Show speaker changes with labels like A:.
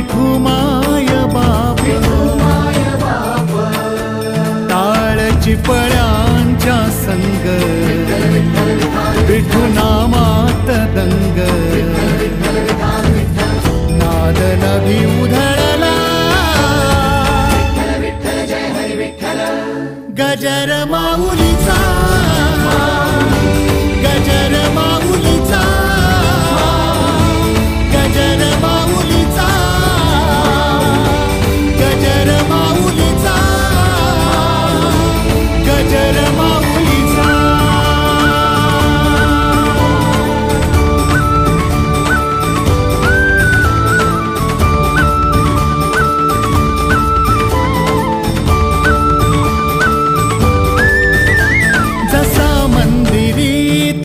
A: विठू माय बाप टाळ चिपळ्यांच्या संग विठू नामात दंग नाद नभी उधळला गजर माऊली